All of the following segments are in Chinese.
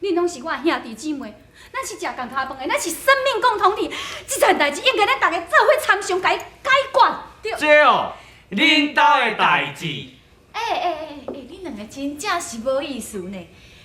恁拢是我兄弟姊妹，咱是食共脚饭的，咱是生命共同体。这件代志应该咱大家做伙参详解决。对。这哦，恁兜的代志。恁两个真正是无意思呢。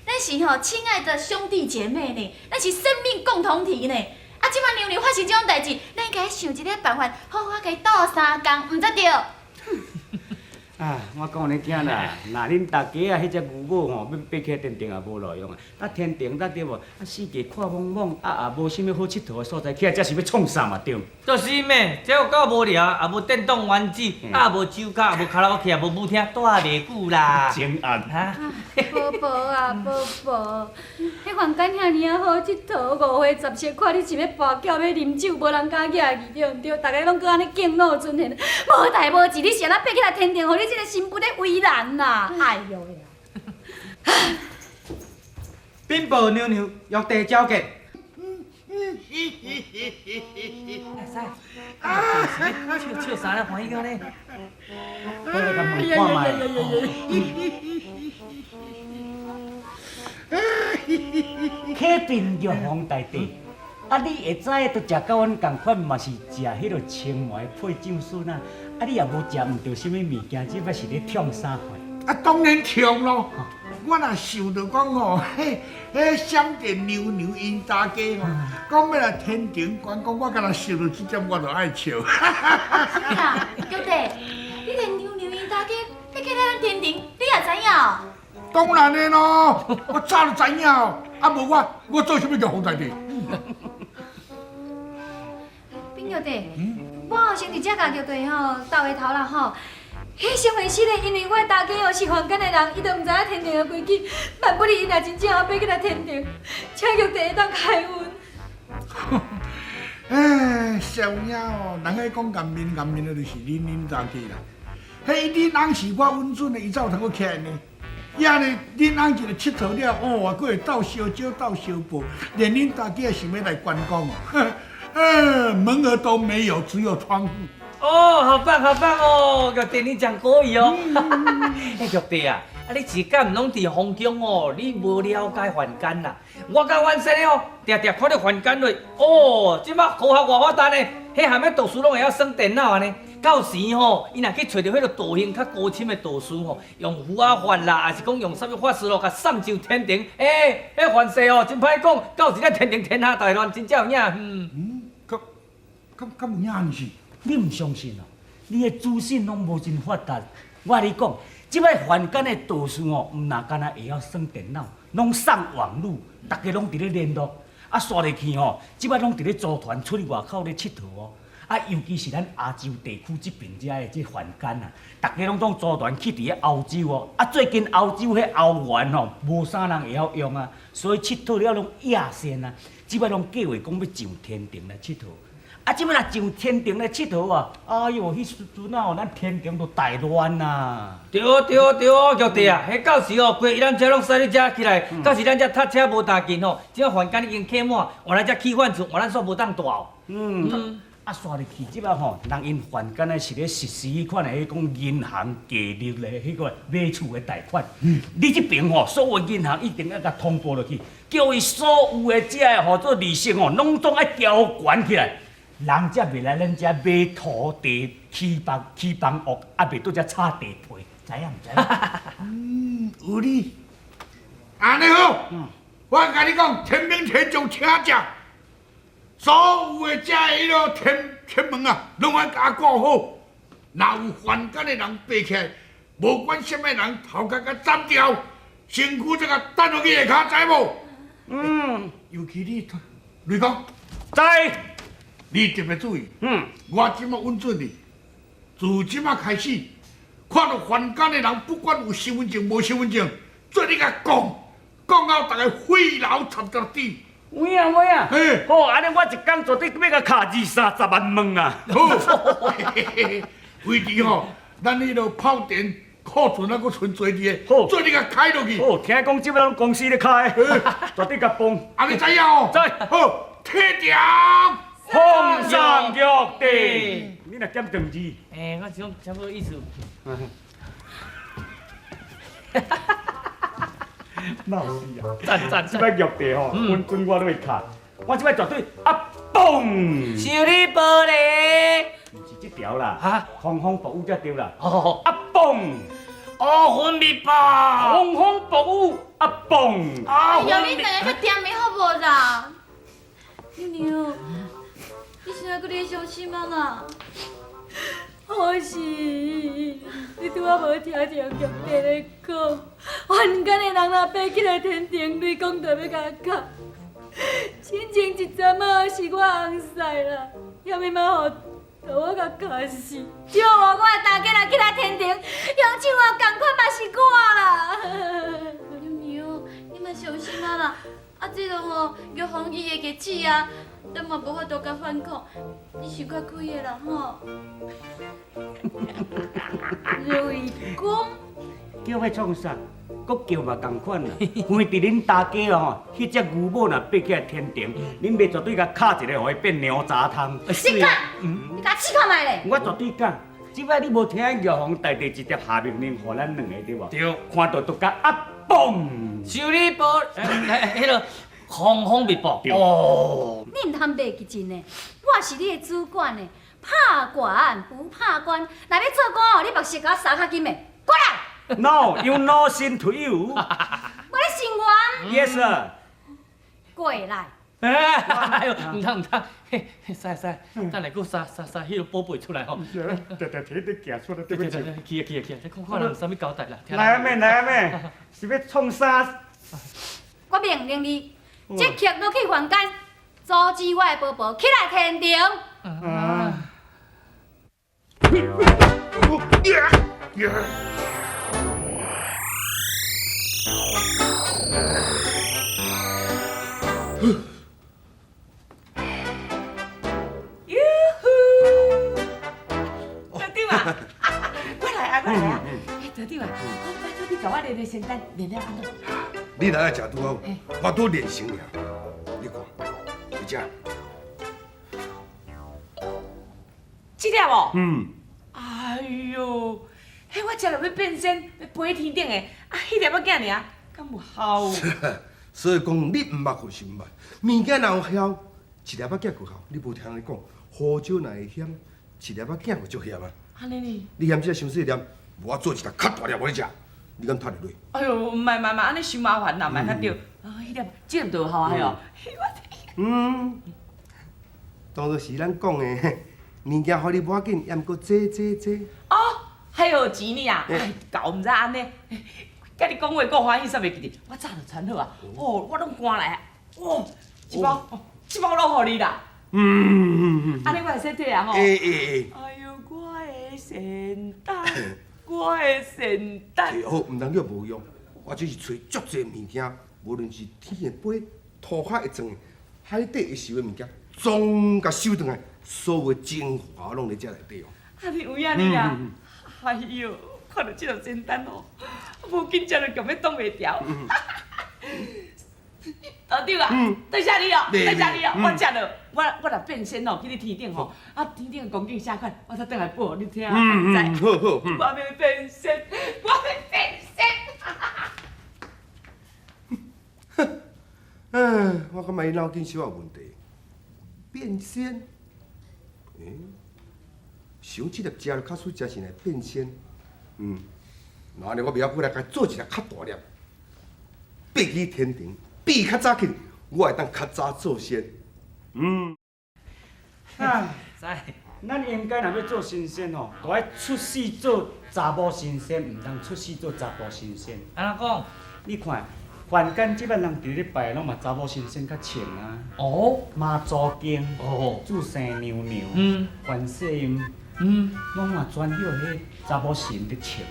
咱是吼亲爱的兄弟姐妹呢，咱是生命共同体呢。啊，即摆娘娘发生这种代志，咱应该想一个办法，好好甲伊斗3工，毋则对？啊，我讲你听啦，那恁大家啊，迄只牛母吼，要爬起天庭也无路用啊。啊，天庭得对无？啊，四界看茫茫，啊也无啥物好佚佗的所在，起来才是要创啥嘛对？就是咩，这有够无聊，也无电动玩具，也无酒卡，也无卡拉 OK， 也无舞厅，住袂久啦。真暗哈。宝宝啊，宝宝，迄房间遐尔好佚佗，5岁10岁，看你是要跋筊要啉酒，无人敢举去，对毋对？大家拢搁安尼敬老尊贤，无代无志，你是安怎爬起来天庭，互你这个新妇咧为难呐？哎呦呀！禀报娘娘，玉帝召见。笑啥咧？欢喜个咧？我来甲问看卖。启禀玉皇大帝，啊，你会知都食甲阮共款，嘛是食迄落青糜配酱笋啊。啊，你也无食毋着啥物物件，即摆是咧创啥货？啊，当然唱咯。我若想到讲吼，迄闪电牛牛因大家吼，讲要来天庭观光，我敢若想到即点，我就爱笑。啥啦，玉帝，你连牛牛因大家爬起来咱天庭，你也知影？当然的咯，我早就知影哦。啊，无我做啥物叫皇大帝？禀玉帝，我后先伫遮甲玉帝吼斗下头啦吼。迄成为死的，因为我大家哦是凡间的人，伊都毋知影天庭的规矩。万不哩，伊若真正要爬起来天庭，请玉帝当开恩。哎，小影哦，人爱讲颜面的，就是恁大家啦。迄恁翁是我温顺的，伊才有通过起来呢。也呢，恁翁一个佚佗了，哦，佫会斗烧酒、斗烧布，连恁大家想要来观光哦，门儿都没有，只有窗户。哦，好棒好棒哦！玉帝你讲国语哦。哎，玉帝啊，你自敢拢伫皇宫哦？你无了解凡间啦。我甲阮先哦，常常看到凡间类哦，即摆科学偌发达呢，迄含要读书拢会晓耍电脑安尼。到时吼，伊若去找到迄个道行较高深的道士吼，用符啊法啦，还是讲用啥物法师咯，甲送上天庭。哎，迄凡事哦，真歹讲，到时咱天庭天下大乱，真正有影。敢有影是？你毋相信哦？你的资讯拢无真发达。我甲你讲，即摆凡间的道士哦，毋那干那会晓耍电脑，拢送网络，大家拢伫咧联络。啊，刷入去吼，即摆拢伫咧组团出去外口咧佚佗哦。啊，尤其是咱亚洲地区即边遮的即凡间啊，大家拢总组团去伫咧欧洲哦。啊，最近欧洲迄欧元吼，无啥人会晓用啊，所以佚佗了拢亚线啊。即摆拢计划讲要上天庭来佚佗。啊，即摆若上天庭来佚佗啊！哎哟，迄时阵啊，咱天庭都大乱呐！对哦，玉帝啊，迄到时哦，规咱遮拢使你遮起来，到时咱遮塞车无大紧吼，即个凡间已经客满，换咱遮起换厝，换咱煞无当大哦。啊，刷入去即摆吼，人因凡间咧是咧实施迄款的迄讲银行价率咧，迄个买厝的贷款。你即边吼，所有银行一定要甲通报落去，叫伊所有的遮的号做利息吼，拢总爱调悬起来。人才袂来咱遮买土地、起房屋，啊袂倒遮炒地皮，知影毋知？有理。安尼好，我甲你讲，天兵天将请假，所有的遮的迄落天门啊，拢爱甲顾好。若有凡间的人爬起来，无管什么人，头壳甲斩掉，身躯则甲弹落去下骹，知无？尤其你，雷公，知。你特别注意，我即马稳准你，自即马开始，看到凡间的人，不管有身份证无身份证，做你甲讲到大家肺痨插到底。有影，好，安尼我一工绝对要甲卡20-30万蚊啊！好，为伫吼，咱迄落炮电库存还阁存侪伫个，做你甲开落去。好，听讲即摆拢公司咧开，绝对甲帮。啊，你知影哦？知。好，退掉。奉上玉帝，你若减长字。我想差不多意思。闹死啊！赞即摆玉帝吼，温准我都会卡，我即摆绝对啊嘣！修理玻璃。毋是这条啦，哈，风风暴雨才对啦，哦，啊嘣！哦，昏迷吧。风风暴雨啊嘣！啊，哎呦，你两个去点名好无啦？妞妞，你现在搁咧伤心啊啦？好是，你拄仔无听着玉帝咧讲，凡间的人若爬起来天庭，你讲就要甲讲。真情一阵仔是我红婿啦，要咪嘛互我甲卡死。对无？我的大家若起来天庭，用手啊共款嘛是我啦。妞妞，你莫伤心啊啦！啊，这个吼玉皇伊的日子啊，咱嘛无法度甲反抗，你想较开的啦吼。瑞公，叫要创啥？国叫嘛共款啦。凡伫恁大家吼，迄只牛母若爬起来天庭，恁袂绝对甲敲一个，互伊变鸟杂汤。你敢？你甲试看卖咧？我绝对敢。即摆你无听玉皇大帝直接下命令，互咱两个对无？对。看到都甲啊嘣！修理玻璃，迄个风密布。哦。你毋通袂记真呢，我是你的主管呢，拍官不拍官，若要做官哦，你目色甲我撒较紧的，过来！ No, you no sin to you. 我咧成员， Yes, sir. 过来。哎呦，唔通，嘿，使，等下佫撒迄个宝贝出来吼。直摕你行出来，对不起。去，你看人啥物交代啦？来阿妹，是要创啥？我命令你，即刻落去凡间，阻止我的宝宝起来天庭。德长啊，我来啊！哎，德长啊，拜托你甲我练练身单，练了安怎？你来食拄好，我拄练成尔。你看，就这。这粒哦。嗯。哎呦，迄我食落要变身，要飞天顶的，啊，迄粒要囝尔，敢有效？所以讲，你毋捌就是毋捌，物件若有效，一粒仔囝就效。你无听人讲，好酒若会险，一粒仔囝就足险啊。安尼呢？你嫌这伤细粒，无我做一粒较大粒互你食，你敢吞入去？哎呦，唔係，安尼伤麻煩啦，袂较对。啊，迄粒，这粒就有效啊，哦。当作是咱讲的，物件互你无要紧，也毋过坐。哦，还有钱呢啊！哎，搞唔知安尼。甲你讲话，我欢喜煞袂记得，我早就传好啊。哦，我拢赶来啊。哦，一包拢互你啦。安尼我会使退啊吼。哎，哎呦，我的圣诞，我的圣诞。好，毋通叫无用。我只是找足侪物件，无论是天的飞、土海会钻的、海底会游的物件，总甲收转来，所有的精华拢伫遮内底哦。安尼有影呢啊！哎呦，看到这条圣诞哦，无紧张就强要挡袂牢。道长啊，多谢你哦，多谢你哦，我食了，我若变身哦，去你天顶吼，啊天顶的光景啥款，我再倒来报互你听，知？好，我要变身，我要变身。我感觉伊脑筋小有问题。变身？想即粒食就较输食是来变身。那安尼我袂晓过来甲做一粒较大粒，爬去天庭，比较早起，我会当较早做仙。唉，使。咱应该若要做神仙吼，就爱出世做查某神仙，毋通出世做查甫神仙。安怎讲？你看，凡间即摆人伫咧拜拢嘛查某神仙较穿啊。哦，妈祖经，哦，祝生娘娘，观世音，拢嘛专有迄查某神伫穿。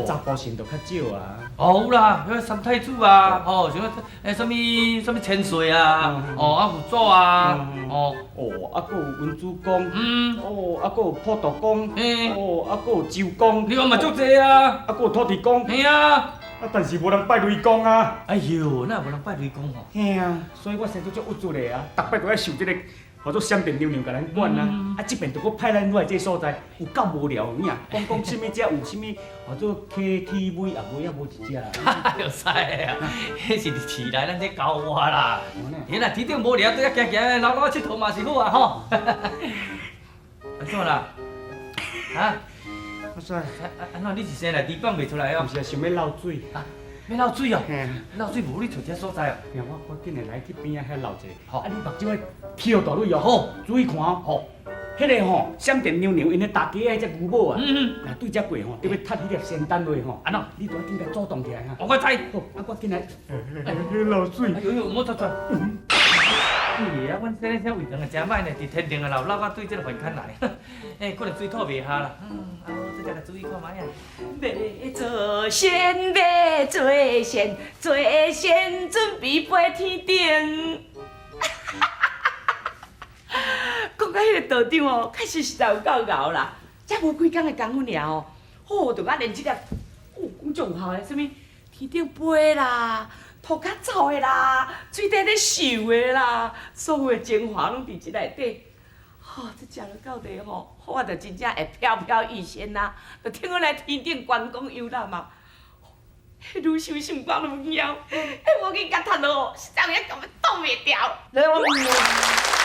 查甫神就较少啊。哦有啦，迄三太子啊，哦，像啥物千岁啊，啊佛祖啊，啊，搁有文殊公，啊，搁有普渡公，嘿，啊，搁有周公，你讲嘛足济啊，啊，搁有土地公，嘿啊，但是无人拜雷公啊。哎呦，哪无人拜雷公吼？嘿啊，所以我生出足郁卒的啊，逐摆都爱受这个或者闪电娘娘甲咱管啊，啊这边就搁派咱来这所在，有够无聊有影，讲什么只有什么，或者 KTV 也无一只啦。就使啊，迄是市内咱这教我啦。伊若天顶无聊，对遐行行老老佚佗嘛是好啊吼。安怎啦？啊？我说，安怎你是生内底放袂出来哦？毋是想要漏水。要漏水哦？嘿，漏水无你找这所在哦。我紧来来去边仔遐漏者。好啊，你目睭要翘大蕊哦。好，注意看哦。好。迄个吼，闪电娘娘因咧大家迄只牛母啊，嗯若对只过吼，特别踢迄粒仙丹落吼，安怎？你都要紧来主动起来哈。我知。好，啊，我紧来。漏水。哎呦，莫出出。哎呀，阮生咧遮胃肠啊，真歹呢，伫天顶啊流到对这个环坎来，哎，可能水土袂下啦。啊，我这个注意看卖啊。要做仙，要做仙，做仙准备飞天顶。讲到迄个道长哦，确实实在有够熬啦，才无几工的功夫尔哦，哦，就甲练即个，哦，讲足有效的，什物天顶飞啦，涂骹走的啦，水底咧游的啦，所有的精华拢伫即内底。哦，这食落到地吼，我就真正会飘飘欲仙啦，就听我来天顶观光游览嘛。迄愈想心肝愈痒，迄无去甲趁落，实在也根本挡袂掉。来，我。